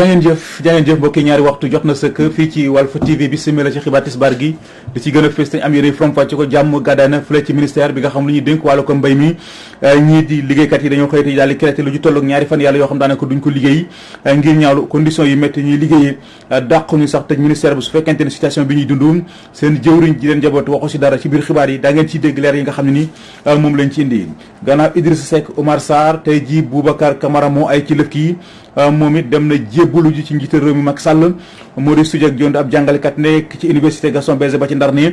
jangeen jëf mbokki ñaari waxtu jot na sëkk fii ci Walf TV bismillah ci xibaar tisbaar gi li ci gën a fës te am yéene from fàcce ko jàmm gàddaay na fële ci ministère bi nga xam lu ñuy dénk wàllu ko mbay mi ñii di liggéeykat yi dañoo xëy te daal di créé lu ñu tolloog ñaari fan yàlla yoo xam daanaka duñ ko liggéey ngir ñaawlu conditions yi métti ñuy liggéeyee dàq ñu sax tëj ministère bi su fekkente ne situation bi ñuy dund seen jëwriñ ji leen njaboot waxu si dara ci biir xibaar yi daa ngeen ciy dégg leer yi nga xam ne ni moom lañ ci indi gannaaw Idrissa Seck Omar Sarr tey ji Boubacar Camara moo ay ci lëf kii moom it dem na jébbalu ji ci njiital réew mi Macky Sall Maurice Soudieck Dione ab jàngalekat nekk ci université Gaston Berger ba ci Ndar ni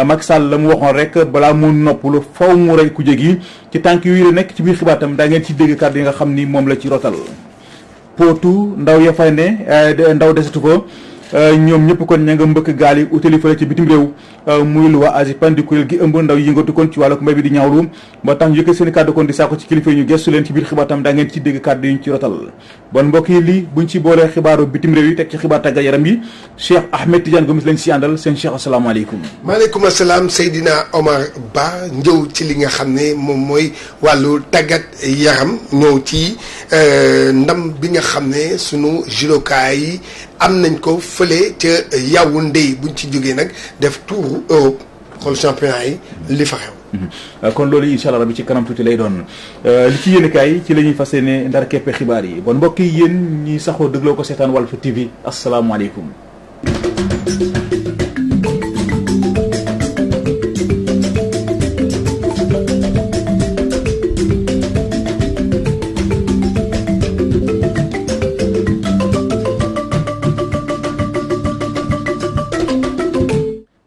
Macky Sall la mu waxoon rek balaa mu noppalu faw mu rey kuje gi ci tànk yooyu la nekk ci biir xibaar tam daa ngeen ci dégg kàddu yi nga xam ni moom la ci rotal pootu ndaw ya fay ne ndaw desatu fa ñoom ñëpp kon ña nga mbëkk gaal yi utali fële ci bitim réew muy lu waa AGIPAN di kuréel gi ëmb ndaw yi yëngatu kon ci wàllu mbay bi di ñaawlu ba tax ñu yëkkat seen kàddu kon di saako ci kilifa yi ñu gestu leen ci biir xibaar tam daa ngeen ci dégg kàddu yi ñu ci rotal bon mbokk yi lii buñ ci boolee xibaaru bitim réew yi teg ci xibaar tàggat yaram yi Cheikh Ahmed Tidiane Gomis lañ si àndal seen Cheikh asalaamaaleykum. maaleykum asalaam Seydina Omar Ba njëw ci li nga xam ne moom mooy wàllu tàggat yaram ñëw ci ndam bi nga xam ne sunu judoka yi am nañ ko fële ca Yaoundé buñ ci jógee nag def tour Europe xool championnat yi li fa xew. kon loolu incha allah rabi ci kanam tuuti lay doon li ci yéen kaay ci la ñuy fas yéene ndar keppe xibaar yi bon mbokk yi yéen ñi saxoo dégloo ko seetaan Walf TV asalaamaaleykum.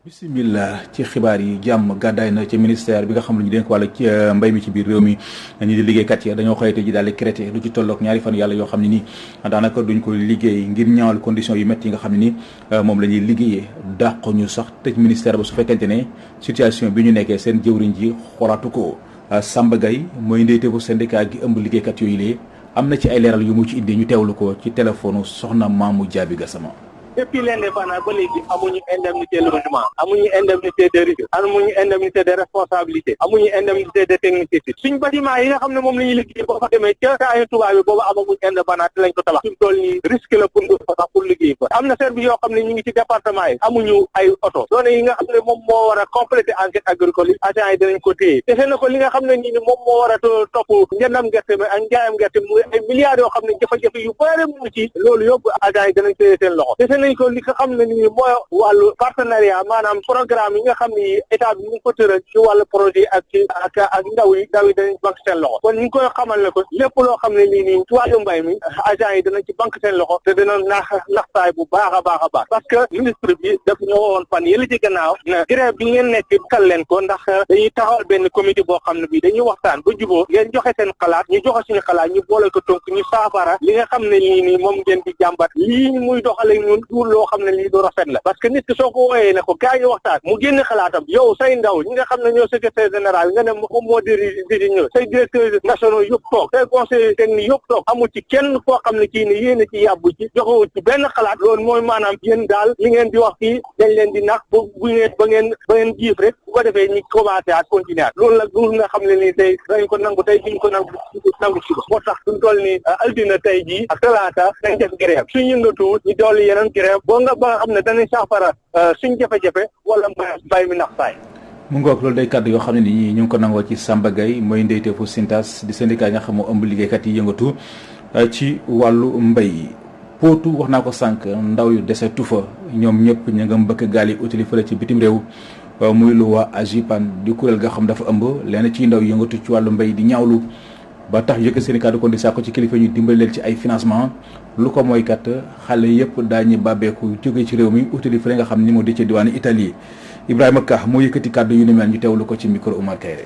bismillah ci xibaar yi jàmm gàddaay na ci ministère bi nga xam lu ñu dénk wàlla ci mbay mi ci biir réew mi ñi di liggéeykat yi dañoo xëyte ji daal di créé lu ci tolloog ñaari fan yàlla yoo xam ne nii daanaka duñ ko liggéey ngir ñaawal conditions yu métti yi nga xam ne ni moom la ñuy liggéeyee dàq ñu sax tëj ministère ba su fekkente ne situation bi ñu nekkee seen jëwriñ ji xoraatu ko Samba Gaye mooy ndeyteefu syndicat gi ëmb liggéeykat yooyu lee am na ci ay leeral yu mu ci indi ñu teewlu ko ci téléphone soxna Mamou Diaby Gassama. depuis l'indépendance ba léegi amuñu indemnité logement amuñu indemnité de risque amuñu indemnité de responsabilité amuñu indemnité de technicité suñ bâtiment yi nga xam ne moom la ñuy liggéey boo fa demee ca ay tubaab bi boobu amaguñ indépendance lañ ko tabax suñ toll nii risque la pour nga fa sax pour liggéey fa am na service yoo xam ne ñu ngi ci département yi amuñu ay oto doone yi nga xam ne moom moo war a compléter enquête agricole yi agent yi dinañ ko téye defe na ko li nga xam ne nii ni moom moo war a topp njëndam gerte mi ak njaayam gerte muy ay milliards yoo xam ne jafe-jafe yu bëri mu ci loolu yëpp agent yi dinañ téye seen loxo ko li nga xam ne nii mooy wàllu partenariat maanaam programme yi nga xam ni état bi ñu ngi ko tëral ci wàllu projet ak ndaw yi danañ banque seen loxo kon ñu ngi koy xamal ne ko lépp loo xam ne nii ci wàllu mbay mi agent yi danañ ci banque seen loxo te dana naxtaay bu baax a baax a baax parce que ministre bi daf ñoo woon fan yële ci gannaaw na grève bi ngeen nekk kal leen ko ndax dañuy taxawal benn comité boo xam ne bi dañuy waxtaan ba juboo ngeen joxe seen xalaat ñu joxe suñu xalaat ñu boole ko tonk ñu saafara li nga xam ne nii moom ngeen di jàmbat lii muy doxale ñun loo xam ne lii du rafet la parce que nit ki soo ko wooyee ne ko gaa ñu waxtaan mu génn xalaatam yow say ndaw ñi nga xam ne ñoo secrétaire général nga ne moom moo di ñëw say directeurs nationaux yëpp toog say conseillers techniques yëpp toog amul ci kenn koo xam ne kii ne yéen a ci yàbbu ci joxewu ci benn xalaat loolu mooy maanaam yéen daal li ngeen di wax fii dañ leen di nax ba ngeen jiif rek bu ko defee ñu commencé at continuer at loolu nag du nga xam ne nii tey dañ ko nangu tey duñ ko nangu suba moo tax suñ toll ni altine tey jii ak talaata dañ def grève suñ yëngatuwut ñu dolli yeneen grève ba nga xam ne danañ saafara suñ jafe-jafe wala mbay mi nax saay mu ngoog loolu day kàddu yoo xam ne ni ñu ngi ko nangoo ci Samba Gaye mooy ndeyteefu Sintas di syndicat yi nga xam moo ëmb liggéeykat yi yëngatu ci wàllu mbay pootu wax naa ko sànq ndaw yu dese tufa ñoom ñëpp ñu nga mbëkk gaal yi utili fële ci bitim réew muy lu waa AGIPAN di kuréel nga xam dafa ëmb leen ci ndaw yëngatu ci wàllu mbay di ñaawlu ba tax yëkk seen i kàddu kon di sàkku ci kilifa ñu dimbali leen ci ay financement lu ko mooy kat xale yëpp daañu bàbbeeku jóge ci réew mi utali fële nga xam ni moo di ca diwaanu Italie Ibrahima Ka moo yëkkati kàddu yu ni mel ñu teewlu ko ci micro Oumar Kayre.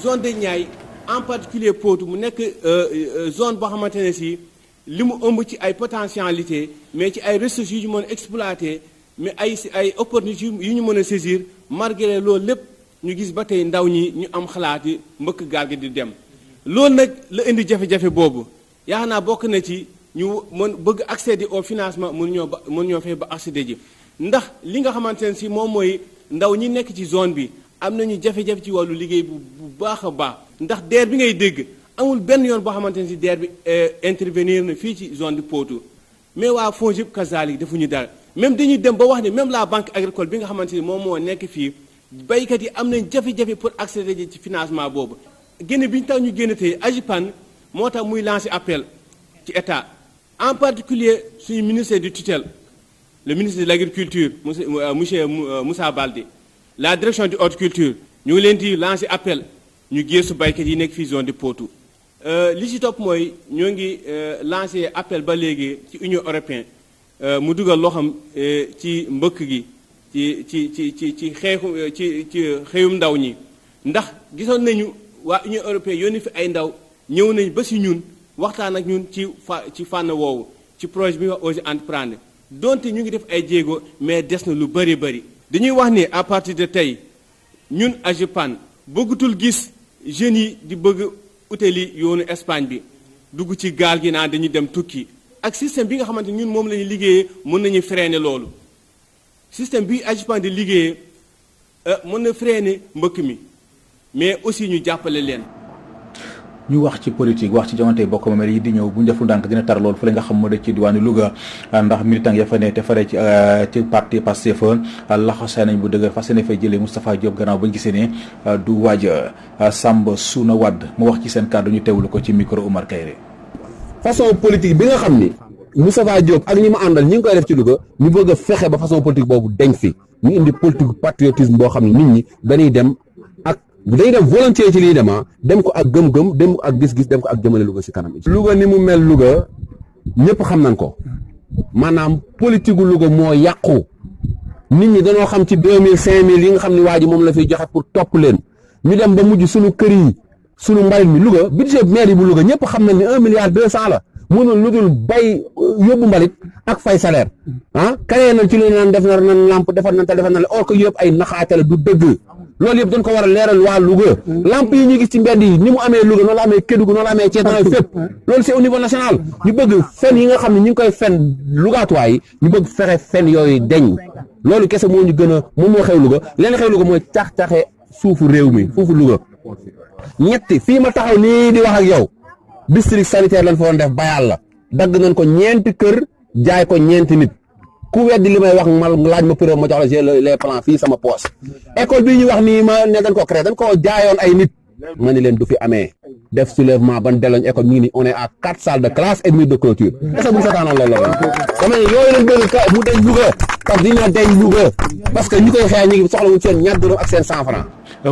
zone de Niayes en particulier Potou mu nekk zone boo xamante ne si li mu ëmb ci ay potentialité mais ci ay ressources yu ñu mën a exploiter mais ay opportunités yu ñu mën a saisir malgré loolu lépp ñu gis ba tey ndaw ñi ñu am xalaat yi mbëkk gaal gi di dem. loolu nag la indi jafe-jafe boobu yaakaar naa bokk na ci ñu mën bëgg accéder au financement mën ñoo fexe ba accéder ji ndax li nga xamante ne si moom mooy ndaw ñi nekk ci zone bi am nañu jafe-jafe ci wàllu liggéey bu baax a baax ndax DER bi ngay dégg amul benn yoon boo xamante ne si DER bi intervenir na fii ci zone de Potou mais waa FONGIP kazalik defuñu dara même dañuy dem ba wax ne même la banque agricole bi nga xamante ni moom moo nekk fii baykat yi am nañ jafe-jafe pour accéder ci financement boobu génne bi ñu tax ñu génne tey AGIPAN moo tax muy lancer appel ci état en particulier suñu ministère du tutelle le ministre de l'agriculture monsieur Moussa Baldé la direction de horticulture ñu ngi leen di lancer appel ñu gëstu baykat yi nekk fii zone de Potou li ci topp mooy ñoo ngi lancer appel ba léegi ci Union européenne mu dugal loo xam ci mbëkk gi ci xëyum ndaw ñi ndax gisoon nañu waa Union européenne yónni fi ay ndaw ñëw nañ ba si ñun waxtaan ak ñun ci fànn woowu ci projet bi wax Osez Entreprendre donte ñu ngi def ay jéego mais des na lu bëri bëri dañuy wax ni à partir de tey ñun AGIPAN bëggatul gis jeunes yi di bëgg utali yoonu Espagne bi dugg ci gaal gi naan dañuy dem tukki ak système bi nga xamante ñun moom la ñuy liggéeyee mën nañu freiner loolu système bi AGIPAN di liggéeyee mën na freiner mbëkk mi mais aussi ñu jàppale leen. ñu wax ci politique wax ci joŋante bokk moomeel yi di ñëw bu ñu deful ndànk dina tar loolu fële nga xam moo de ci diwaanu Louga ndax militant ya fa ne te fare ci parti Pastef laxasee nañ bu dëgër fas yéene fay jëlee Moustapha Diop gannaaw ba ñu gisee ne du waaj Samba Souna Wade mu wax ci seen kàddu ñu teewlu ko ci micro Oumar Kayre. façon politique bi nga xam ni Moustapha Diop ak ñi ma àndal ñi ngi koy def ci Louga ñu bëgg a fexe ba façon politique boobu deñ fi ñu indi politique patriotisme boo xam ne nit ñi dañuy dem volontiers ci lii dem ko ak gëm-gëm dem ko ak gis-gis dem ko ak jëmale Louga si kanam. Louga ni mu mel Louga ñëpp xam nañ ko maanaam politique gu Louga moo yàqu nit ñi dañoo xam ci 2000 5000 yi nga xam ne waa ji moom la fiy joxe pour topp leen ñu dem ba mujj sunu kër yi sunu mbalit mi Louga budget maire bu Louga ñëpp xam nañ ne 1 milliard 200 la mënul lu dul bay yóbbu mbalit ak fay salaire créé nañ ci lu naan def na lamp defar nañ te defar na la or que yëpp ay naxaate la du dëgg. loolu yëpp dañ ko war a leeral waa Louga lamp yi ñu gis ci mbedd yi ni mu amee Louga noonu la amee Kédougou noonu la amee Thiès noonu fépp loolu c'est au niveau national ñu bëgg fen yi nga xam ne ñu ngi koy fen Lougatois yi ñu bëgg fexe fen yooyu deñ loolu kese moo ñu gën a moom moo xew Louga leen xew Louga mooy cax-caxe suufu réew mi suufu Louga ñetti fii ma taxaw nii di wax ak yow district sanitaire lañ fa woon def bayal la dagg nañ ko ñeenti kër jaay ko ñeenti nit ku weddi li may wax ma laaj ma preuve ma jox la j'ai les plans fii sama poche école bii ñu wax nii ma ne dañ ko créé dañ ko jaayoon ay nit ma ni leen du fi amee def soulèvement ban delloñ école mi ngi nii on est à 4 salles de classe et demie de clôture est-ce que bu ñu seetaanoon loolu la dama ne yooyu lañ bëgg mu deñ Louga parce que dina deñ Louga parce que ñu koy xeex ñi ngi soxla wuñ seen ñaar dërëm ak seen 100 francs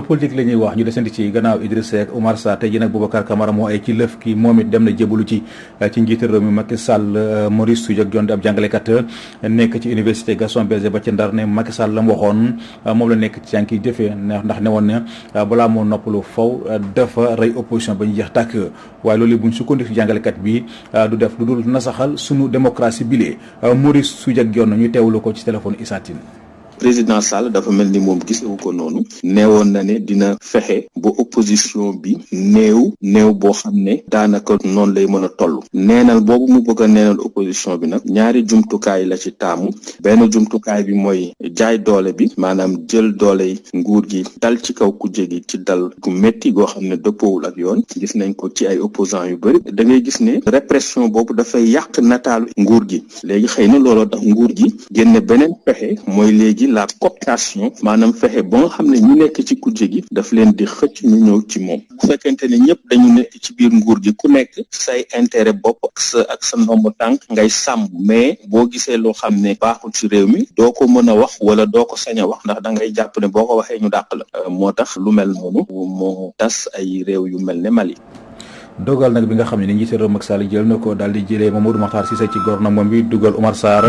politique la ñuy wax ñu desandi ci gannaaw Idriss Seck Oumar Sarr tey jii nag Boubacar Camara moo ay ci lëf ki moom it dem na jébalu ci njiitu réew mi Macky Sall Maurice Soudieck Dione ab jàngalekat nekk ci université Gaston Berger ba ca Ndar ne Macky Sall la mu waxoon moom la nekk ci jànki jëfee ndax ne woon ne balaa moo noppalu faw dafa rey opposition ba ñu jeex tàkk waaye loolu bu ñu sukkandiku ci jàngalekat bi du def lu dul nasaxal sunu démocratie bile Maurice Soudieck Dione ñu teewlu ko ci téléphone Issa Tine. président Sall dafa mel ni moom gisewu ko noonu neewoon na ne dina fexe ba opposition bi néew boo xam ne daanaka noonu lay mën a toll neenal boobu mu bëgg a neenal opposition bi nag ñaari jumtukaay la ci taamu benn jumtukaay bi mooy jaay doole bi maanaam jël doole nguur gi dal ci kaw kujje gi ci dal gu métti goo xam ne dëppoowul ak yoon gis nañ ko ci ay opposants yu bëri da ngay gis ne répression boobu dafay yàq nataalu nguur gi léegi xëy na looloo tax nguur gi génne beneen pexe mooy léegi la cooptation maanaam fexe ba nga xam ne ñu nekk ci kujje gi daf leen di xëcc ñu ñëw ci moom bu fekkente ne ñëpp dañu nekk ci biir nguur gi ku nekk say intérêt bopp ak sa ndomb tànk ngay sàmm mais boo gisee loo xam ne baaxul ci réew mi doo ko mën a wax wala doo ko sañ a wax ndax da ngay jàpp ne boo ko waxee ñu dàq la moo tax lu mel noonu moo tas ay réew yu mel ne Mali. dogal nag bi nga xam ne ni njiitu réew Macky Sall jël na ko daal di jëlee Mamadou Makhtar Cissé ci gouvernement bi dugal Oumar Sarr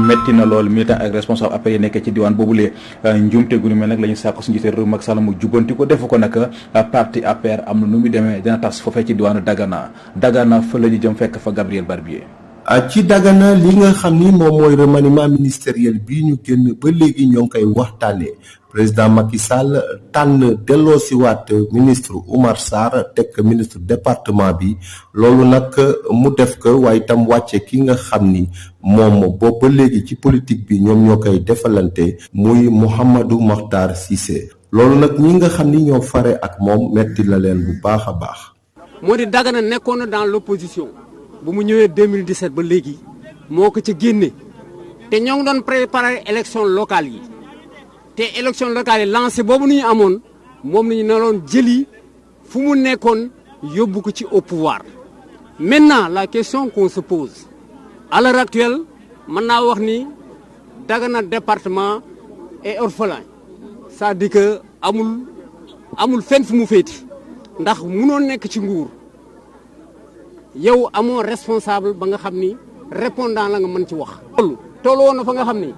metti na lool militant ak responsable APR yi nekkee ci diwaan boobulee njuumte gu ñu mel nag la ñuy sàkku si njiitu réew Macky Sall mu jubbanti ko defu ko nag parti APR am na nu muy demee dina tas foofee ci diwaanu Dagana fa la ñu jëm fekk fa Gabriel Barbier. ci Dagana li nga xam ni moom mooy remaniement ministériel bi ñu génn ba léegi ñoo ngi koy waxtaanee président Macky Sall tànn delloosiwaat ministre Oumar Sarr teg ministre département bi loolu nag mu def ko waaye itam wàcce ki nga xam ni moom boobu ba léegi ci politique bi ñoom ñoo koy defalante muy Mouhamadou Makhtar Cissé loolu nag ñi nga xam ni ñoo fare ak moom metti la leen bu baax a baax. moo di Dagana nekkoon na dans l'opposition bu mu ñëwee 2017 ba léegi moo ko ca génne te ñoo ngi doon préparer élection locale yi te élection locale yi lancé boobu nu ñu amoon moom la ñu naroon jëli fu mu nekkoon yóbbu ko ci au pouvoir. Maintenant la question qu'on se pose à l'heure actuelle mën naa wax ni Dagana département est orphelin c'est-à-dire que amul fenn fu mu féeti ndax munoo nekk ci nguur yow amoo responsable ba nga xam ni répondant la nga mën ci wax. toll woon na fa nga xam ni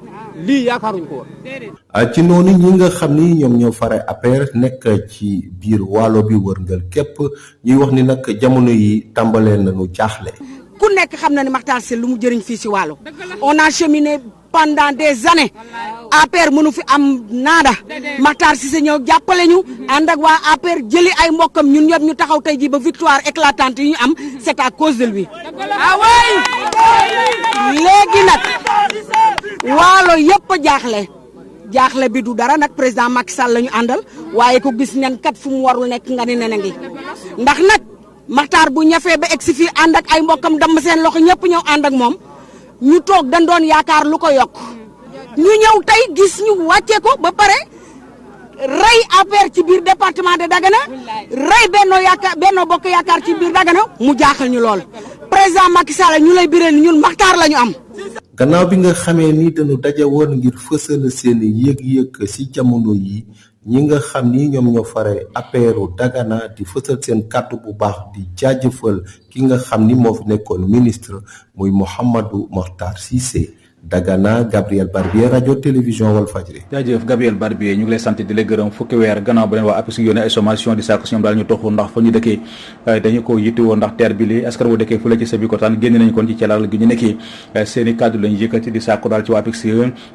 lii yaakaaruñ ko woon. ci noonu ñi nga xam ni ñoom ñoo fare APR nekk ci biir waalo bi wërngal képp ñuy wax ni nag jamono yi tàmbalee nañu jaaxle. ku nekk xam na ni Makhtar Sylla lu mu jëriñ fii si waalo on a cheminé pendant des années APR mënu fi am naada Makhtar Cissé ñëw jàppale ñu ànd ak waa APR jëli ay mbokkam ñun ñëpp ñu taxaw tey jii ba victoire éclatante yi ñu am c'est à cause de lui. ah oui léegi nag waalo yëpp a jaaxle bi du dara nag président Macky Sall la ñu àndal waaye ko gis nen kat fu mu warul nekk nga ni nene ngi ndax nag Makhtar bu ñafee ba egsi fii ànd ak ay mbokkam damm seen loxo ñëpp ñëw ànd ak moom ñu toog dañ doon yaakaar lu ko yokk ñu ñëw tey gis ñu wàccee ko ba pare rey APR ci biir département de Dagana rey Benno Bokk Yaakaar ci biir Dagana mu jaaxal ñu lool président Macky Sall ñu lay biree ni ñun Makhtar la ñu am. gannaaw bi nga xamee ni dañu daje woon ngir fësal seen yëg-yëg ci jamono yi ñi nga xam ni ñoom ñoo fare APRu Dagana di fësal seen kàddu bu baax di jaajëfal ki nga xam ni moo fi nekkoon ministre muy Mouhamadou Makhtar Cissé. Dagana Gabriel Barbier rajo télévision Walfadjri. jaajëf Gabriel Barbier ñu ngi lay sant di la gërëm fukki weer gannaaw ba leen waa APEX yónnee ay sommation di sàkku si ñoom daal ñu toxu ndax fa ñu dëkkee dañu ko yittewoo ndax teer bi li askan wu dëkkee fu la ci Sébikotane génn nañu kon ci calal gi ñu nekkee seen i kàddu lañu yëkkati di sàkku daal ci waa APEX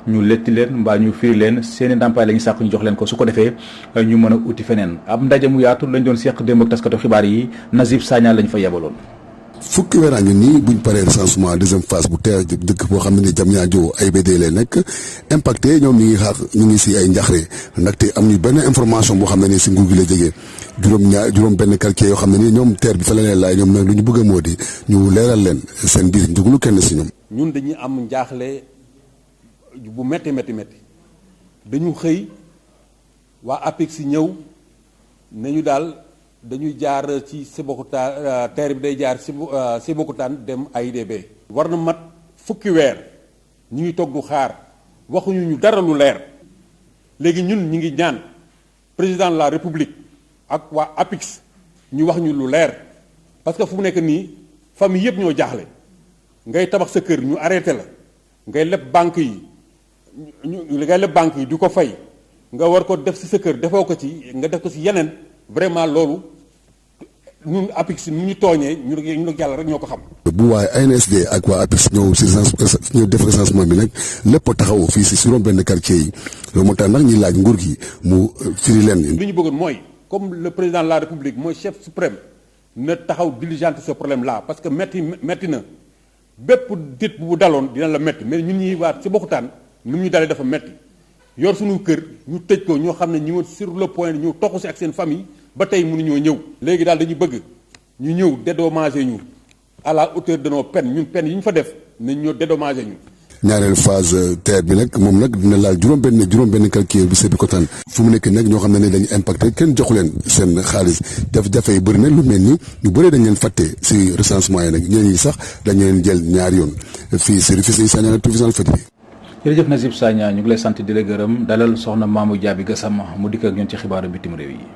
ñu letti leen mbaa ñu firi leen seen i ndàmpaay la ñu sàkku ñu jox leen ko su ko defee ñu mën a uti feneen ab ndaje mu yaatu lañ doon seq démb ak taskatu xibaar yi Nazib Sagna lañ fa yebaloon. fukki weer a ngi nii buñ paree recensement deuxième phase bu teer dëkk boo xam ne ni Diamniadio AIBD lay nekk impacté ñoom ñu ngi si ay njaxare ndaxte am ñu benn information boo xam ne nii si nguur gi la jógee juróom benn quartier yoo xam ne nii ñoom teer bi fa la leen laay ñoom nag lu ñu bëgg a moo di ñu leeral leen seen biir njuglu kenn si ñoom. ñun dañuy am njaaxle bu métti dañu xëy waa APEX ñëw nañu daal. dañuy jaar ci Sébikotane terre bi day jaar Sébikotane dem AIBD. war na mat fukki weer ñu ngi toog du xaar waxuñu ñu dara lu leer léegi ñun ñu ngi ñaan président de la république ak waa APEX ñu wax ñu lu leer parce que fu mu nekk nii famille yëpp ñoo jaaxle ngay tabax sa kër ñu arrêté la ngay leb banque yi ngay leb banque yi di ko fay nga war ko def ci sa kër defoo ko ci nga def ko ci yeneen vraiment loolu. ñun APEX ñu tooñee ñu yàlla rek ñoo ko xam. bu waaye ANSD ak waa APEX ñëw def recensement bi nag lépp taxaw fii si juróom benn quartier yi loolu moo tax nag ñuy laaj nguur gi mu firi leen. li ñu bëggoon mooy comme le président de la république mooy chef suprême na taxaw diligenter ce problème là parce que metti na bépp dit bu daloon dina la metti mais ñun ñuy waat Sébikotane ni mu ñu dalee dafa metti yor suñu kër ñu tëj ko ñoo xam ne ñu sur le point ñu toxu si ak seen famille. ba tey mënuñoo ñëw léegi daal dañu bëgg ñu ñëw dédommager ñu à la hauteur de nos peines ñun peines yi ñu fa def nañ ñoo dédommager ñu. ñaareelu phase terre bi nag moom nag dina laal juróom benn quartier bi Sébikotane fu mu nekk nag ñoo xam ne dañu impacté kenn joxu leen seen xaalis jafe-jafe yi bëri na lu mel ni ñu bëree dañ leen fàtte si recensement yi nag ñeneen ñi sax dañu leen jël ñaari yoon fii si Rufisque Sagna ak télévision Walfadjri. jërëjëf Nazib Sagna ñu ngi lay sant di la gërëm dalal soxna Mamou Diaby Gassama mu dikk ak ñun ci xibaaru bitim réew yi.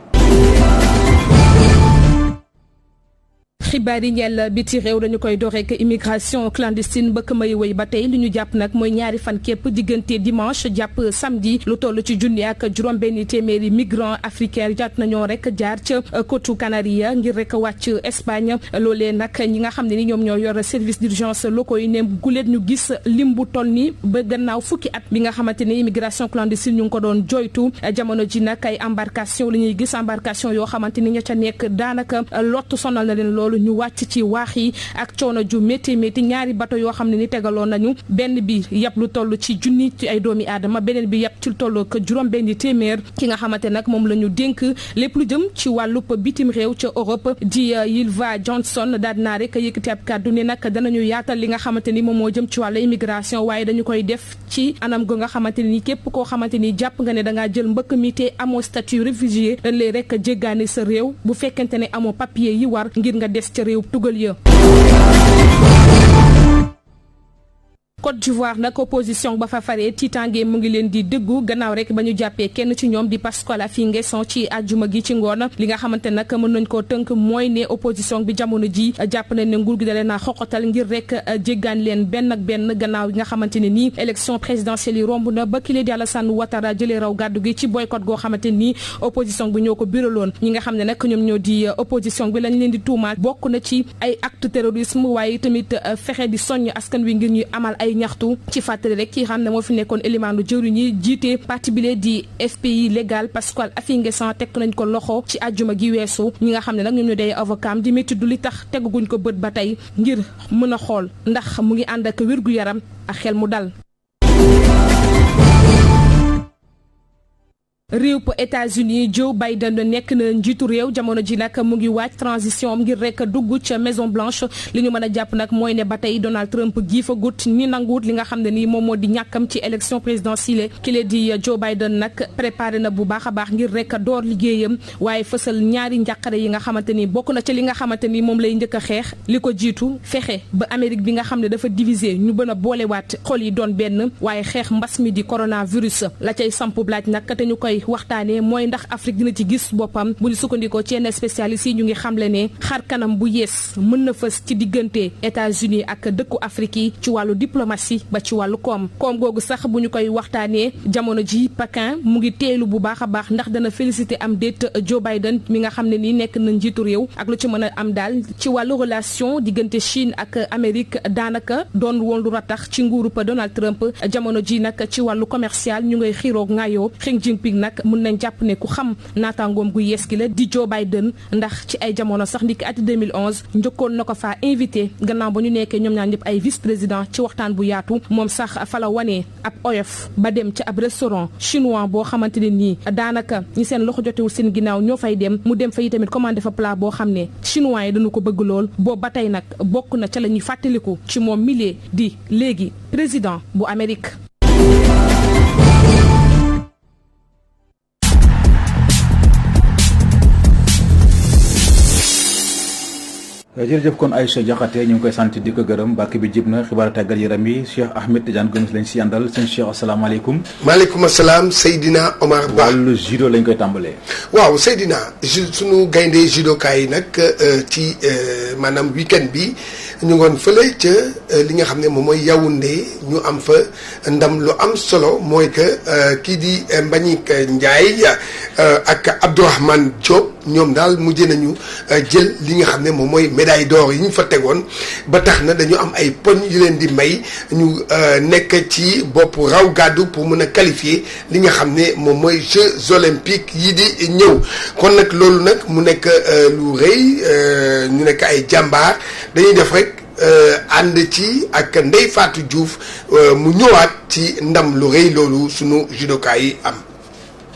xibaar yi ñeel biti réew dañu koy door rek immigration clandestine bëkk may wéy ba tey li ñu jàpp nag mooy ñaari fan képp diggante dimanche jàpp samedi lu toll ci junni ak juróom-benn téeméeri migrants africains jàpp nañoo rek jaar ca côte Canaria ngir rek wàcc Espagne loolee nag ñi nga xam ne ni ñoom ñoo yor service d'urgence locaux yi ne guléet ñu gis lim bu toll ni ba gannaaw fukki at bi nga xamante ni immigration clandestine ñu ngi ko doon joytu jamono ji nag ay embarcation la ñuy gis embarcation yoo xamante ni ña ca nekk daanaka lott sonal na leen loolu ñu wàcc ci waax yi ak coono ju métti métti ñaari bato yoo xam ne ni tegaloon nañu benn bi yàpp lu toll ci junni ci ay doomi aadama beneen bi yàpp ci lu toll ko juróom-benni téeméer ki nga xamante nag moom la ñu dénk lépp lu jëm ci wàllub bitim réew ca Europe di Ylva Johnson daal dinaa rek yëkkati ab kàddu ne nag danañu yaatal li nga xamante ni moom moo jëm ci wàllu immigration waaye dañu koy def ci anam go nga xamante ni képp koo xamante ni jàpp nga ne dangaa jël mbëkk mi te amoo statut réfugié dañ lay rek jéggaani sa réew bu fekkente ne amoo papier yi war ngir nga des ca réew tugal ya. Côte d'Ivoire nag opposition ba fa faree tiitange mu ngi leen di dëggu gannaaw rek ba ñu jàppee kenn ci ñoom di Pascal Affi N'Guesson ci àjjuma gi ci ngoon li nga xamante nag mën nañ koo tënk mooy ne opposition bi jamono ji jàpp nañ ne nguur gi da leen a xoqatal ngir rek jéggaan leen benn ak benn gannaaw yi nga xamante ne nii élection présidentielle yi romb na ba kile di Alassane Ouattara jëlee raw gàddu gi ci boycott goo xamante ni opposition bi ñoo ko biraloon ñi nga xam ne nag ñoom ñoo di opposition bi lañ leen di tuumaal bokk na ci ay acte terrorisme waaye tamit fexe di soññ askan wi ngir ñuy amal ay ñaxtu ci fàttali rek ki xam ne moo fi nekkoon élimaanu jëwriñ yi jiite parti bile di FPI légal Pascal Affi N'Guesson teg nañ ko loxo ci àjjuma gi weesu ñi nga xam ne nag ñoom ñoo day avocat di métti du li tax teguguñ ko bët ba tey ngir mën a xool ndax mu ngi ànd ak wér-gu-yaram ak xel mu dal. réew po États-Unis Joe Biden nekk na njiitu réew jamono ji nag mu ngi waaj transition ngir rek dugg ca Maison Blanche li ñu mën a jàpp nag mooy ne ba tey Donald Trump gii fa gut ni nanguwut li nga xam ne nii moom moo di ñàkkam ci élection présidentielle ki la di Joe Biden nag préparé na bu baax a baax ngir rek door liggéeyam waaye fësal ñaari njàqare yi nga xamante ni bokk na ca li nga xamante ni moom lay njëkk a xeex li ko jiitu fexe ba Amérique bi nga xam ne dafa diviser ñu bën a boolewaat xol yi doon benn waaye xeex mbas mi di coronavirus la cay samp laaj nag te ñu koy waxtaanee mooy ndax Afrique dina ci gis boppam bu ñu sukkandikoo ci yenn spécialistes yi ñu ngi xamle ne xar kanam bu yees mën na fës ci diggante États-Unis ak dëkku Afrique yi ci wàllu diplomatie ba ci wàllu koom googu sax bu ñu koy waxtaanee jamono ji Pékin mu ngi teelu bu baax a baax ndax dana félicité am déet Joe Biden mi nga xam ne nii nekk na njiitu réew ak lu ci mën a am daal ci wàllu relation diggante Chine ak Amérique daanaka doon woon lu ratax ci nguurub Donald Trump jamono ji nag ci wàllu commercial ñu ngay xiiroog ngaayoo Xi Jinping nag mën nañ jàpp ne ku xam naataangoom gu yees gi la di Joe Biden ndax ci ay jamono sax ndiki ati 2011 njëkkoon na ko faa invité gannaaw ba ñu nekkee ñoom ñaar ñëpp ay vice président ci waxtaan bu yaatu moom sax fa la wanee ab oyof ba dem ci ab restaurant chinois boo xamante ne nii daanaka ñi seen loxo jotewul seen ginnaaw ñoo fay dem mu dem fa yi tamit commandé fa plat boo xam ne chinois yi dañu ko bëgg lool boobu ba tey nag bokk na ca la ñuy fàttaliku ci moom milieu di léegi président bu Amérique. jërëjëf kon Aïcha Diakhaté ñu ngi koy sant di ko gërëm bàkk bi jib na xibaar tàggat yaram yi Cheikh Ahmed Tidiane Gomis lañ si àndal seen Cheikh asalaamaaleykum. maaleykum salaam Seydina Omar Ba. wàllu judo lañ koy tàmbalee. waaw Seydina sunu gaynde judoka yi nag ci maanaam weekend bi ñu ngoon fële ca li nga xam ne moom mooy Yaoundé ñu am fa ndam lu am solo mooy que kii di Mbagnick Ndiaye ak Abdourahmane Diop ñoom daal mujjee nañu jël li nga xam ne moom mooy médaille d'or yi ñu fa tegoon ba tax na dañu am ay poñ yu leen di may ñu nekk ci bopp raw gàddu pour mën a qualifier li nga xam ne moom mooy Jeux olympiques yi di ñëw kon nag loolu nag mu nekk lu rëy ñu nekk ay jàmbaar dañuy def rek ànd ci ak Ndeye Fatou Diouf mu ñëwaat ci ndam lu rëy loolu sunu judoka yi am.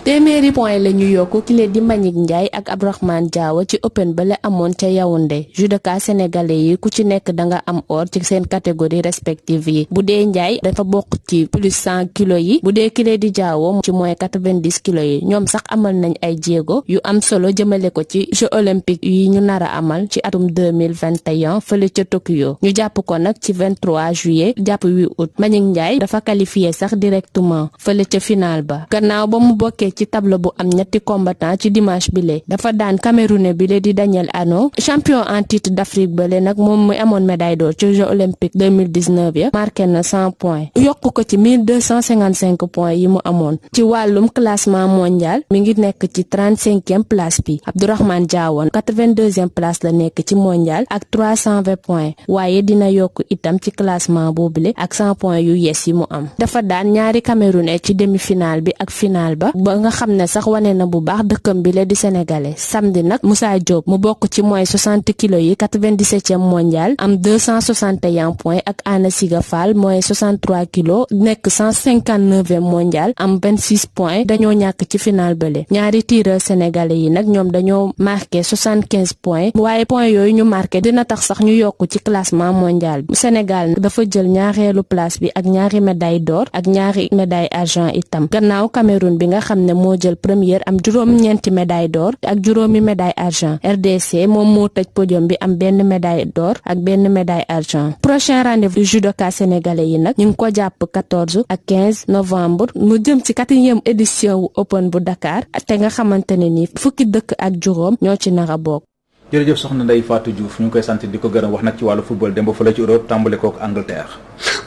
téeméeri point la ñu yokk ki leen di Mbagnick Ndiaye ak Abdourahmane Diawa ci open ba la amoon ca Yaoundé judoka sénégalais yi ku ci nekk danga am or ci seen catégorie respective yi bu dee Ndiaye dafa bokk ci plus 100 kilos yi bu dee ki leen di Diawa ci moins 90 kilos yi ñoom sax amal nañ ay jéego yu am solo jëmale ko ci Jeux olympiques yi ñu nar a amal ci atum 2021 fële ca Tokyo ñu jàpp ko nag ci 23 juillet jàpp 8 août Mbagnick Ndiaye dafa qualifié sax directement fële ca final ba gannaaw ba mu bokkee ci tableau bu am ñetti combattant ci dimanche bile dafa daan Camerounais bile di Daniel Ano champion en titre d'Afrique bale nag moom muy amoon médaille d'or ci Jeux olympiques 2019 ya marqué na 100 points yokk ko ci 1255 points yi mu amoon ci wàllum classement mondial mi ngi nekk ci 35e place bi Abdourahmane Diawa 82e place la nekk ci mondial ak 320 points waaye dina yokk itam ci classement boobule ak 100 points yu yees yi mu am dafa daan ñaari Camerounais ci demi-finale bi ak finale ba nga xam ne sax wane na bu baax dëkkam bi la di sénégalais samedi nag Moussa Diop mu bokk ci moins 60 kilos yi 97e mondial am 261 points ak Anna Siga Fall moins 63 kilos nekk 159e mondial am 26 points dañoo ñàkk ci final bële ñaari tireur sénégalais yi nag ñoom dañoo marqué 75 points waaye points yooyu ñu marqué dina tax sax ñu yokk ci classement mondial bi Sénégal dafa jël ñaareelu place bi ak ñaari médaille d'or ak ñaari médaille argent itam gannaaw Cameroun bi nga xam ne moo jël première am juróom-ñeenti médaille d'or ak juróomi médaille argent RDC moom moo tëj podium bi am benn médaille d'or ak benn médaille argent prochain rendez-vous du judoka sénégalais yi nag ñu ngi ko jàpp 14 ak 15 novembre mu jëm ci 4e édition wu Open bu Dakar te nga xamante ne ni fukki dëkk ak juróom ñoo ci nar a bokk. jërëjëf soxna Ndeye Fatou Diouf ñu ngi koy sant di ko gërëm wax nag ci wàllu football dem ba fële ci Europe tàmbale kook Angleterre.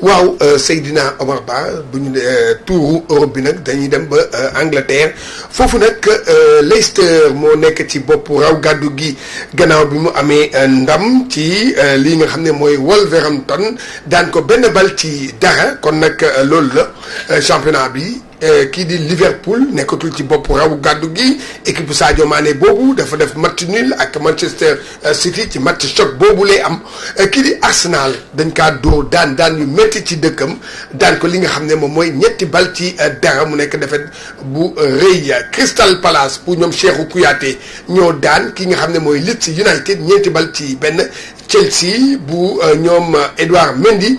waaw Seydina Omar Ba bu ñu tuuru Europe bi nag dañuy dem ba Angleterre foofu nag Leicester moo nekk ci bopp raw gàddu gi gannaaw bi mu amee ndam ci lii nga xam ne mooy Wolverhampton daan ko benn bal ci dara kon nag loolu la championnat bi. kii di Liverpool nekkatul ci bopp raw gàddu gi équipe Sadio Mané boobu dafa def match nul ak Manchester City ci match choc boobu lay am kii di Arsenal dañ kaa dóor daan yu métti ci dëkkam daan ko li nga xam ne moom mooy ñetti bal ci dara mu nekk defet bu rëy Crystal Palace pour ñoom Cheikhou Kouyaté ñoo daan ki nga xam ne mooy Leeds United ñeenti bal ci benn Chelsea bu ñoom Edouard Mendy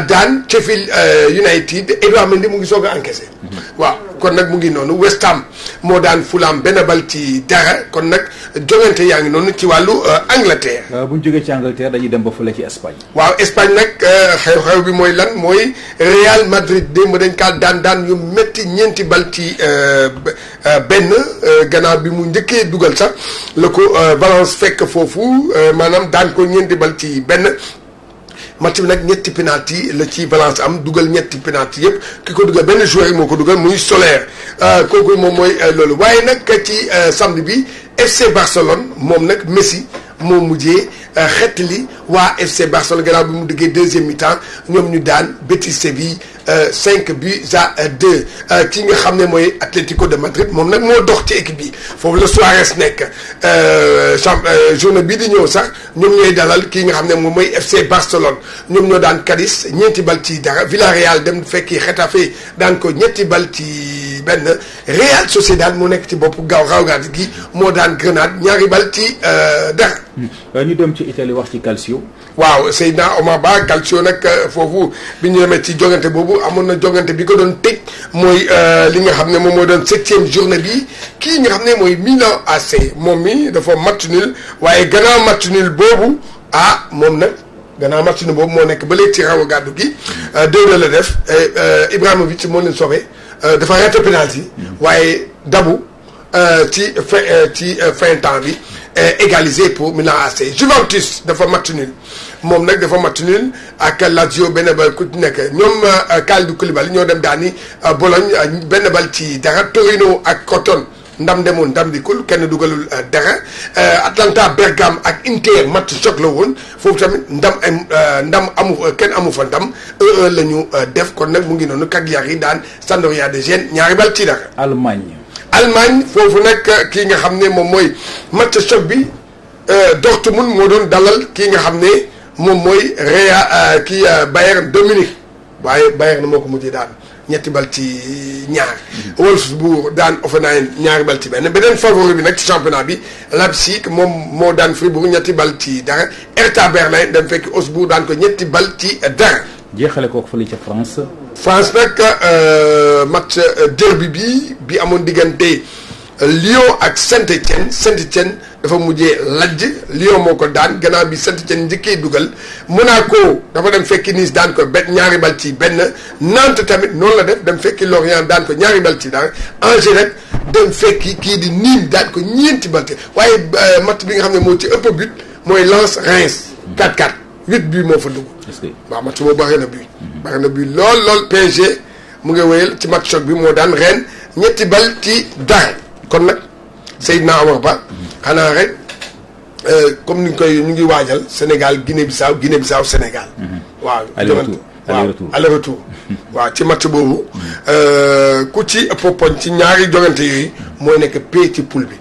daan Sheffield United Edouard Mendy mu ngi soog a encaissé waaw kon nag mu ngi noonu West Ham moo daan Fulham benn bal ci dara kon nag jongante yaa ngi noonu ci wàllu Angleterre. bu ñu jógee ci Angleterre dañuy dem ba fële ci Espagne. waaw Espagne nag xew-xew bi mooy lan mooy Real Madrid démb dañ kaa daan yu métti ñeenti bal ci benn gannaaw bi mu njëkkee dugal sax la ko Valence fekk foofu maanaam daan ko ñeenti bal ci benn. match bi nag ñetti penalty la ci Valence am dugal ñetti penalty yëpp ki ko dugal benn joueur moo ko dugal muy Soler kooku moom mooy loolu waaye nag ci samedi bi FC Barcelone moom nag Messi moo mujjee xettali waa FC Barcelone gannaaw bi mu duggee deuxième mi-temps ñoom ñu daan Betis Séville 5 buts à 2 ki nga xam ne mooy Atlético de Madrid moom nag moo dox ci équipe bi foofu la Suarez nekk journée bii di ñëw sax ñoom ñooy dalal kii nga xam ne moom mooy FC Barcelone ñoom ñoo daan Cadiz ñeenti bal ci dara Villarreal dem fekki Getafe daan ko ñetti bal ci benn Real Sociedad moo nekk ci bopp raw gàddu gi moo daan Grenade ñaari bal ci dara. ñu dem ci Italie wax ci Calcio. waaw Seydina Omar Ba Calcio nag foofu bi ñu demee ci jogante boobu amoon na jogante bi ko doon tëj mooy li nga xam ne moom moo doon 7e journée bi kii nga xam ne mooy Milan AC moom mi dafa match nul waaye gannaaw match nul boobu moom nag gannaaw match nul boobu moo nekk ba léegi ci raw gàddu gi 2 la def Ibrahimovic moo leen sauvé dafa raté penalty waaye dabu ci fin temps bi égalisé pour Milan AC Juventus dafa match nul moom nag dafa match nul ak Lazio benn bal ku nekk ñoom Kalidou Koulibaly ñoo dem daani Bologne benn bal ci dara Torino ak Crotone ndam demoon ndam dikul kenn dugalul dara Atalanta Bergame ak Inter match choc la woon foofu tamit ndam amu kenn amu fa ndam 1-1 la ñu def kon nag mu ngi noonu Cagliari daan Sampdoria de Gênes ñaari bal ci dara. Allemagne foofu nag kii nga xam ne moom mooy match choc bi Dortmund moo doon dalal kii nga xam ne moom mooy Bayern Dominique waaye Bayern moo ko mujjee daan ñetti bal ci ñaar. Wolfsburg daan Hoffenheim ñaari bal ci beneen favori bi nag ci championnat bi Leipzig moom moo daan Fribourg ñetti bal ci dara Hertha Berlin dem fekk Augsbourg daan ko ñetti bal ci dara. jeexale ko fële ca France. France nag match derby bi amoon diggante Lyon ak Saint-Étienne dafa mujjee lajj Lyon moo ko daan gannaaw bi Saint-Étienne njëkkee dugal Monaco dafa dem fekki Nice daan ko ñaari bal ci benn Nantes tamit noonu la def dem fekki Lorient daan ko ñaari bal ci daan Angers rek dem fekki kii di Nîmes daan ko ñeenti bal ci waaye match bi nga xam ne moo ci ëpp but mooy Lens Reims 4-4 8 buts moo fa dugg. waaw match boobu bari na but lool PSG mu ngi wéyal ci match choc bi moo daan Rennes ñetti bal ci dara kon nag Seydina Omar Ba xanaa rek comme ni ñu ngi waajal Sénégal Guinée-Bissau Sénégal. waaw aller retour waaw ci match boobu ku ci ëpp poñ ci ñaari jogante yooyu mooy nekk P ci poule bi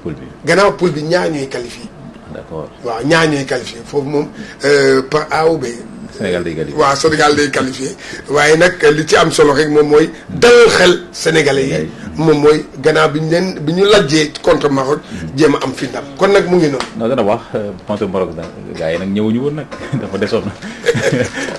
gannaaw poule bi ñaar ñooy qualifié d'accord waaw ñaar ñooy qualifié foofu moom par A ou B Sénégal day qualifié waaw Sénégal day qualifié waaye nag li ci am solo rek moom mooy dalal xel sénégalais yi moom mooy gannaaw bi ñu lajjee contre Maroc jéem a am fi ndam kon nag mu ngi noonu. non dana wax contre Maroc gars yi nag ñëwuñu woon nag dafa desoon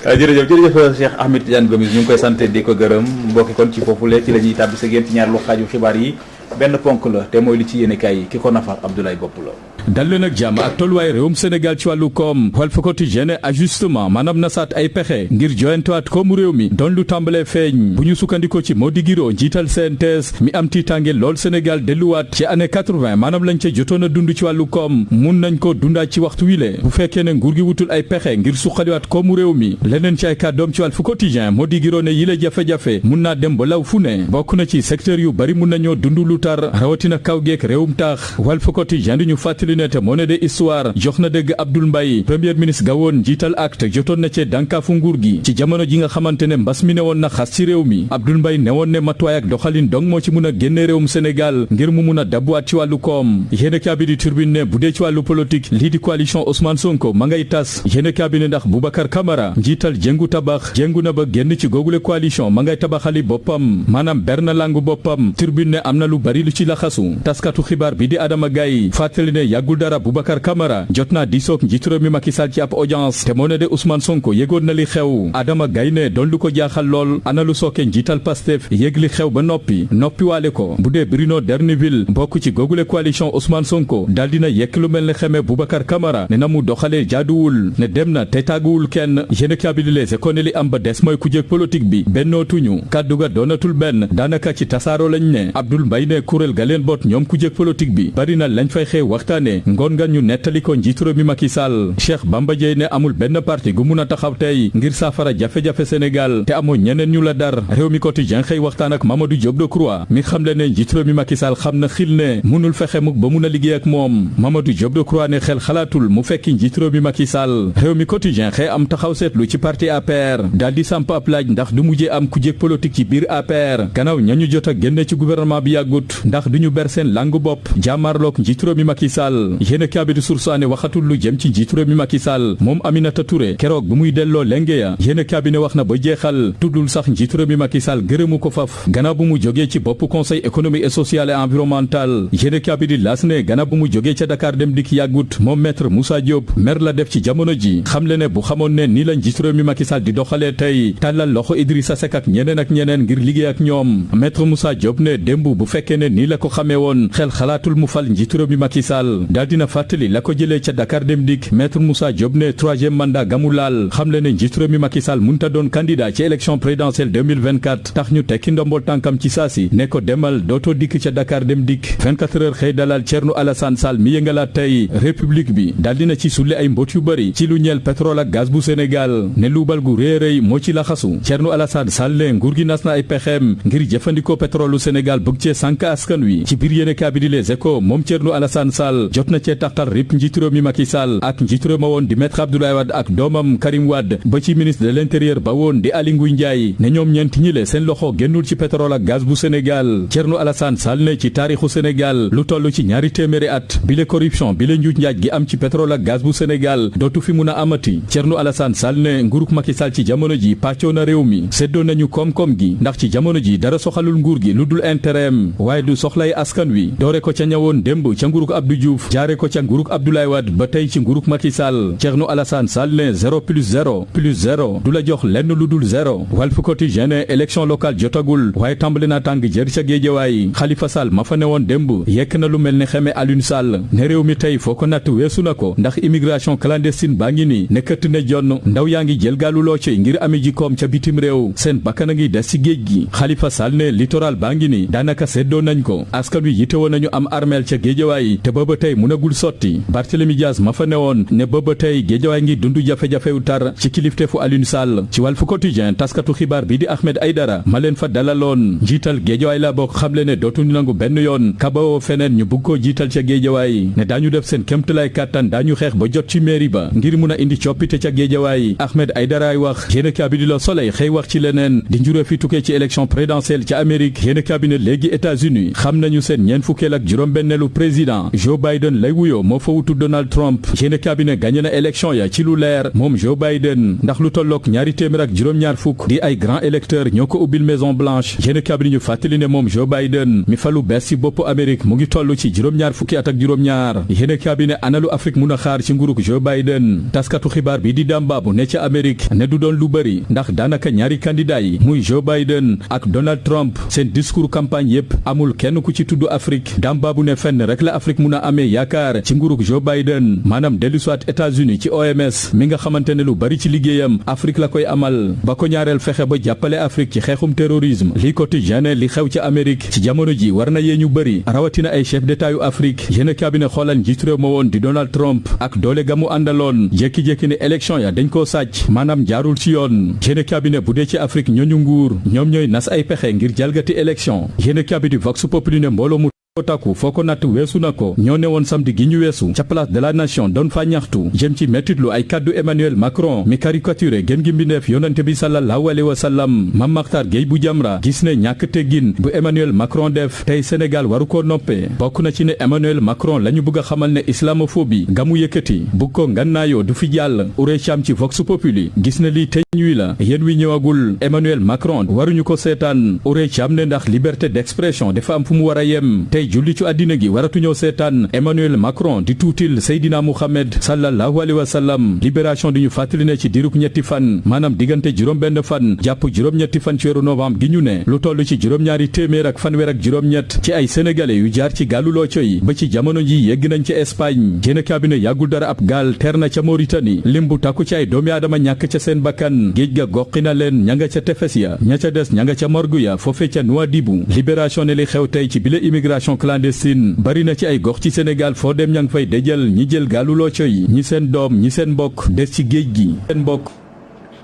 jërëjëf Cheikh Ahmed Tidiane Gomis ñu ngi koy sant di ko gërëm mbokki kon ci foofule ci la ñuy tàbbi sa génn ci ñaar lu xaaju xibaar yi benn ponk la te mooy li ci yéenekaay yi ki ko nafar Abdoulaye Bopp la. dal leen ak jàmm ak tolluwaay réewum Sénégal ci wàllu koom Walf Quotidien ajustement maanaam nasaat ay pexe ngir joyantewaat koomu réew mi doon lu tàmbalee feeñ bu ñu sukkandikoo ci Mody Guiro njiital CNTS mi am tiitange lool Sénégal delluwaat ci année 80 maanaam lañ ca jotoon a dund ci wàllu koom mun nañ ko dundaat ci waxtu wile bu fekkee ne nguur gi wutul ay pexe ngir suqaliwaat koomu réew mi leneen ci ay kàddoom ci Walf Quotidien Mody Guiro ne yile jafe-jafe mun naa dem ba law fu ne bokk na ci secteur yu bari mun nañoo dund lu tar rawatina kaw geek réewum taax Walf Quotidien di ñu fàttali ne te moo ne de histoire jox na dëgg Abdoul Mbaye premier ministre gawoon jiital acte jotoon na cee dànkaafu nguur gi ci jamono ji nga xamante ne mbas mi ne woon na xas ci réew mi Abdoul Mbaye ne woon ne matuwaay ak doxalin dong moo ci mun a génne réewum Sénégal ngir mu mun a dabbuwaat ci wàllu koom yéene kaabi di turbine ne bu dee ci wàllu politique lii di coalition Ousmane Sonko ma ngay tas yéene kaabi ne ndax Boubacar Camara njiital jéngu tabax jéngu na ba génn ci googule coalition ma ngay tabaxali boppam maanaam berna langu boppam turbine ne am na lu bari lu ci laxasu taskatu xibaar bi di Adama Gaye fàttali ne yàggul dara Boubacar Camara jot naa diisoog njiitu réew mi Macky Sall ci ab audience te moo ne de Ousmane Sonko yëgoon na li xew Adama Gaye ne doon lu ko jaaxal lool ana lu sooke njiital Pastef yëg li xew ba noppi waale ko bu dee Bruno D'Erneville bokk ci googule coalition Ousmane Sonko daal dina yekk lu mel ne xeme Boubacar Camara ne na mu doxalee jaaduwul ne dem na te tàgguwul kenn yéen kaabili les école li am ba des mooy ku jëg politique bi bennootuñu kàddu ga doonatul benn daanaka ci tasaaro lañ ne Abdoul Mbaye ne kuréel ga leen boot ñoom ku jëg politique bi bari na lañ fay xew waxtaane ngoon nga ñu nettali ko njiitu réew mi Macky Sall Cheikh Bamba Dièye ne amul benn parti gu mun a taxaw tey ngir saafara jafe-jafe Sénégal te amoo ñeneen ñu la dar réew mi quotidien xëy waxtaan ak Mamadou Diop Decroix mi xam le ne njiitu réew mi Macky Sall xam na xil ne munul fexe mukk ba mun a liggéey ak moom Mamadou Diop Decroix ne xel xalaatul mu fekki njiitu réew mi Macky Sall réew mi quotidien xëy am taxaw seetlu ci parti APR daal di samp ab laaj ndax du mujjee am ku jég politique ci biir APR gannaaw ñañu jot a génne ci gouvernement bi yàggut ndax duñu ber seen langu bopp jàmmarloog njiitu réew mi Macky Sall yéen kaabidi sursaane waxatul lu jëm ci njiitu réew mi Macky Sall moom Aminata Touré keroog bu muy delloo lenge ya yéen kaabine wax na ba jeexal tuddul sax njiitu réew mi Macky Sall gërëmu ko faf gannaaw bu mu jógee ci bopp conseil économique et social et environnemental yéen kaabidi laas ne gannaaw bu mu jógee ca Dakar dem dikk yàggut moom maître Moussa Diop mer la def ci jamono ji xam le ne bu xamoon ne nii la njiitu réew mi Macky Sall di doxalee tey tàllal loxo Idrissa Seck ak ñeneen ngir liggéey ak ñoom maître Moussa Diop ne démb bu fekkee ne nii la ko xamee woon xel xalaatul mu fal njiitu réew mi Macky Sall daal dina fàttali la ko jëlee ca Dakar dem dikk maître Moussa Diop ne troisième mandat gamu laal xam le ne njiitu réew mi Macky Sall munta doon candidat ci élection présidentielle 2024 tax ñu tekki ndombol tànkam ci saasi ne ko demal dootoo dikk ca Dakar dem dikk 24 heures xëy dalal Thierno Alassane Sall mi yëngalaat tey république bi daal dina ci sulli ay mbóot yu bëri ci lu ñeel pétrole ak gaz bu Sénégal ne luubal gu réeréy moo ci laxasu Thierno Alassane Sall ne nguur gi nas na ay pexeem ngir jëfandikoo pétrole Sénégal bëgg cee sànk askan wi ci biir yéene kaa bi di Les Échos moom Thierno Alassane Sall jot na cee taqal rip njiitu réew mi Macky Sall ak njiitu réew ma woon di maître Abdoulaye Wade ak doomam Karim Wade ba ci ministre de l'intérieur ba woon di Aly Ngouille Ndiaye ne ñoom ñeenti ñi le seen loxo génnul ci pétrole ak gaz bu Sénégal Thierno Alassane Sall ne ci taarixu Sénégal lu toll ci ñaari téeméeri at bi le corruption bi le njuuj njaaj gi am ci pétrole ak gaz bu Sénégal dootu fi mun a amati Thierno Alassane Sall ne nguuruk Macky Sall ci jamono ji pàccoo na réew mi séddoo nañu koom-koom gi ndax ci jamono ji dara soxalul nguur gi lu dul intérêt waaye du soxlay askan wi doore ko ca ñawoon démb ca nguuruk Abdou Diouf jaare ko ca nguuruk Abdoulaye Wade ba tey ci nguuruk Macky Sall Thierno Alassane Sall ne 0 plus 0 plus 0 du la jox lenn lu dul 0 Walf Quotidien ne élection locale jotagul waaye tàmbali naa tàng jër ca Géejawaay Khalifa Sall ma fa newoon démb yekk na lu mel ni xeme Alioune Sall ne réew mi tey foo ko natt weesu na ko ndax immigration clandestine baa ngi nii nekkati ne jonn ndaw yaa ngi jël gaalu loo ci ngir ami jikoom ca bitim réew seen bakkan a ngi des ci géej gi Khalifa Sall ne littoral baa ngi nii daanaka seddoo nañ ko askan wi yitewoo nañu am armeel ca Géejawaay te booba tey tey mënagul sotti Barthélémy Dias ma fa newoon ne booba tey Géejawaay ngi dundu jafe-jafe yu tar ci kilifteefu Alioune Sall ci Walf Quotidien taskatu xibaar bi di Ahmed Aïdara ma leen fa dalaloon njiital Géejawaay la bokk xamle ne dootuñu nangu benn yoon kabawoo feneen ñu bugg koo jiital ca Géejawaay ne daañu def seen kéemtalaay kàttan daañu xeex ba jot ci mairie ba ngir mun a indi coppite ca Géejawaay Ahmed Aïdara ay wax yéenekaay bi di Le Soleil xëy wax ci leneen di njuree fi tukkee ci élection présidentielle ca Amérique yéenekaay bi ne léegi États-Unis xam nañu seen ñeent fukkeel ak juróom-benneelu président Joe Biden lay wuyoo moo fa wutu Donald Trump yéenekaay bi ne gagné na élection ya ci lu leer moom Joe Biden ndax lu tollook ñaari téeméer ak juróom-ñaar fukk di ay grand électeur ñoo ko ubbil Maison Blanche yéenekaay bi ñu fàttali ne moom Joe Biden mi falu bees ci boppu Amérique mu ngi toll ci juróom-ñaar fukki at ak juróom-ñaar yéenekaay bi ne analu Afrique mun a xaar ci nguurug Joe Biden taskatu xibaar bi di dambaabu ne ca Amérique ne du doon lu bëri ndax daanaka ñaari candidat yi muy Joe Biden ak Donald Trump seen discours campagne yépp amul kenn ku ci tudd Afrique dambaabu ne fenn rek la Afrique mun a amee yaakaar ci nguurug Joe Biden maanaam dellusiwaat États-Unis ci OMS mi nga xamante ne lu bari ci liggéeyam Afrique la koy amal ba ko ñaareel fexe ba jàppale Afrique ci xeexum terrorisme li quotidien li xew ci Amérique ci jamono ji war na yee ñu bëri rawatina ay chef d'état yu Afrique yéen cabinet xoolal njiitu réew ma woon di Donald Trump ak doole ga mu àndaloon jékki-jékki ne élection ya dañ koo sàcc maanaam jaarul ci yoon yéen cabinet bu dee ci Afrique ñooñu nguur ñoom ñooy nas ay pexe ngir jalgati élection yéen cabinet Vox Populi ne mbooloo mu takku foo ko natt weesu na ko ñoo ne woon samedi gi ñu weesu ca place de la nation doon fa ñaxtu jëm ci mettitlu ay kaddu Emmanuel Macron mi caricaturé gën gi mbindeef yonante bi sallallahu alayhi wa sallam Mame Mactar Gueye bu Jamra gis ne ñàkk teggin bu Emmanuel Macron def tey Sénégal waru ko noppee bokk na ci ne Emmanuel Macron la ñu bëgg a xamal ne islamophobie ga mu yëkkati bu ko ngannaayoo du fi jàll Ourey Thiam ci Vox Populi gis na lii teñ wi la yéen wi ñëwagul Emmanuel Macron waruñu ko seetaan Ourey Thiam ne ndax liberté d'expression dafa am fu mu war a yem julli ci àddina gi waratuñoo seetaan Emmanuel Macron di tuutil Seydina Mouhamed sallallahu alayhi wa sallam libération di ñu fàttali ne ci diruk ñetti fan maanaam diggante juróom-benn fan jàpp juróom-ñetti fan ci weeru novembre gi ñu ne lu toll ci juróom-ñaari téeméer ak fanweer ak juróom-ñett ci ay sénégalais yu jaar ci gaalu Looco yi ba ci jamono ji yegg nañ ci Espagne génn cabinet yàggul dara ab gaal teer na ca Mauritanie lim bu takku ci ay doomi aadama ñàkk ca seen bakkan géej ga goqi na leen ña nga ca tefes ya ña ca des ña nga ca morgu ya foofee ca Nouadhibou libération ne li xew tey ci bile immigration clandestine bari na ci ay gox ci Sénégal foo dem ña ngi fay dajal ñi jël gaalu Looco yi ñi seen doom ñi seen mbokk des ci géej gi seen mbokk.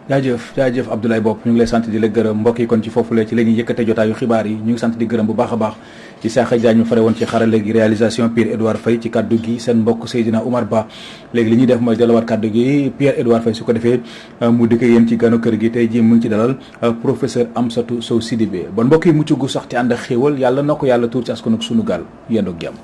jaajëf Abdoulaye Bopp ñu ngi lay sant di la gërëm mbokk yi kon ci foofu la ci la ñuy yëkkate jotaayu xibaar yi ñu ngi sant di gërëm bu baax a baax Issakha Diagne ñu fare woon ci xarale gi réalisation Pierre Edouard Faye ci kaddu gi seen mbokk Seydina Oumar Ba léegi li ñuy def mooy dalawaat kaddu gi Pierre Edouard Faye su ko defee mu dikk yéen ci ganu kër gi tey jii mu ngi ci dalal professeur Amsatou Sow Sidibé bon mbokk yi mucc gu sax te ànd ak xéewal yàlla na ko yàlla tuur ci askan ak sunu gaal yendoog jàmm